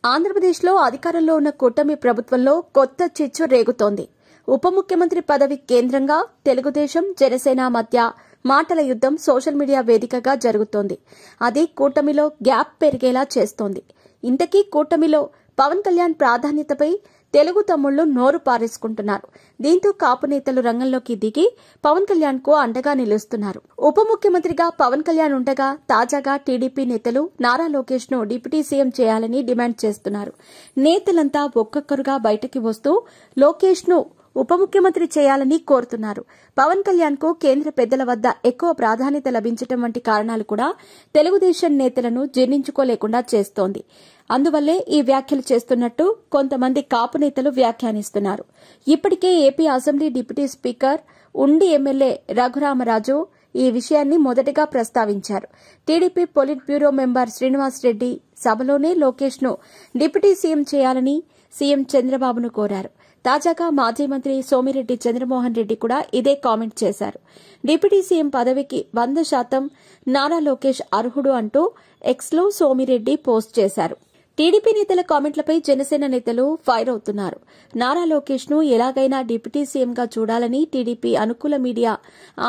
ఆంధ్రప్రదేశ్లో అధికారంలో ఉన్న కూటమి ప్రభుత్వంలో కొత్త చిచ్చు రేగుతోంది. ఉప ముఖ్యమంత్రి పదవి కేంద్రంగా తెలుగుదేశం, జనసేన మధ్య మాటల యుద్దం సోషల్ మీడియా వేదికగా జరుగుతోంది. అది కూటమిలో గ్యాప్ పెరిగేలా చేస్తోంది. ఇంతకీ కూటమిలో పవన్ కళ్యాణ్ ప్రాధాన్యతపై తెలుగు తమ్ముళ్లు నోరు పారేసుకుంటున్నారు. దీంతో కాపు నేతలు రంగంలోకి దిగి పవన్ కళ్యాణ్ కు అండగా నిలుస్తున్నారు. ఉప ముఖ్యమంత్రిగా పవన్ కళ్యాణ్ ఉండగా తాజాగా టీడీపీ నేతలు నారా లోకేష్ ను డిప్యూటీ సీఎం చేయాలని డిమాండ్ చేస్తున్నారు. నేతలంతా ఒక్కొక్కరుగా బయటకి వస్తూ లోకేష్ ను ఉప ముఖ్యమంత్రి చేయాలని కోరుతున్నారు. పవన్ కళ్యాణ్ కు కేంద్ర పెద్దల వద్ద ఎక్కువ ప్రాధాన్యత లభించడం వంటి కారణాలు కూడా తెలుగుదేశం నేతలను జీర్ణించుకోలేకుండా చేస్తోంది. అందువల్లే ఈ వ్యాఖ్యలు చేస్తున్నట్టు కొంతమంది కాపు నేతలు వ్యాఖ్యానిస్తున్నారు. ఇప్పటికే AP assembly deputy speaker Undi MLA Raghuramaraju ఈ విషయాన్ని మొదటగా ప్రస్తావించారు. TDP politburo member Srinivas Reddy సభలోనే లోకేష్ ను డిప్యూటీ సీఎం చేయాలని సీఎం చంద్రబాబును కోరారు. తాజాగా మాజీ మంత్రి సోమిరెడ్డి చంద్రమోహన్ రెడ్డి కూడా ఇదే కామెంట్ చేశారు. డిప్యూటీ సీఎం పదవికి 100% నారా లోకేష్ అర్హుడు అంటూ ఎక్స్లో సోమిరెడ్డి పోస్ట్ చేశారు. టీడీపీ నేతల కామెంట్లపై జనసేన నేతలు ఫైర్ అవుతున్నారు. నారా లోకేష్ ను ఎలాగైనా డిప్యూటీ సీఎంగా చూడాలని టీడీపీ అనుకూల మీడియా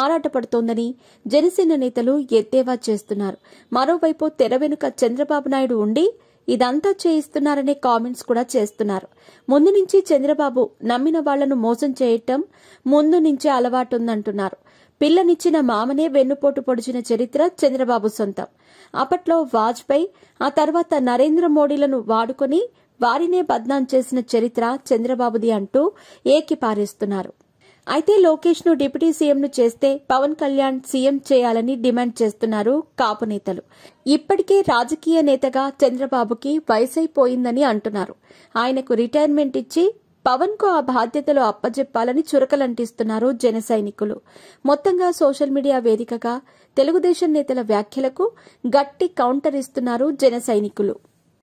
ఆరాటపడుతోందని జనసేన నేతలు ఎద్దేవా చేస్తున్నారు. మరోవైపు తెర వెనుక చంద్రబాబు నాయుడు ఉండి ఇదంతా చేయిస్తున్నారనే కామెంట్స్ కూడా చేస్తున్నారు. ముందు నుంచి చంద్రబాబు నమ్మిన వాళ్లను మోసం చేయటం ముందు నుంచే అలవాటుందంటున్నారు. పిల్లనిచ్చిన మామనే వెన్నుపోటు పొడిచిన చరిత్ర చంద్రబాబు సొంతం. అప్పట్లో వాజ్పేయి, ఆ తర్వాత నరేంద్ర మోడీలను వాడుకొని వారినే బద్నాం చేసిన చరిత్ర చంద్రబాబుది అంటూ ఏకిపారేస్తున్నారు. అయితే లోకేష్ ను డిప్యూటీ సీఎంను చేస్తే పవన్ కళ్యాణ్ సీఎం చేయాలని డిమాండ్ చేస్తున్నారు కాపు నేతలు. ఇప్పటికే రాజకీయ నేతగా చంద్రబాబుకి వయసైపోయిందని అంటున్నారు. ఆయనకు రిటైర్మెంట్ ఇచ్చి పవన్ కు ఆ బాధ్యతలు అప్పజెప్పాలని చురకలంటిస్తున్నారు జన సైనికులు. మొత్తంగా సోషల్ మీడియా వేదికగా తెలుగుదేశం నేతల వ్యాఖ్యలకు గట్టి కౌంటర్ ఇస్తున్నారు జన సైనికులు.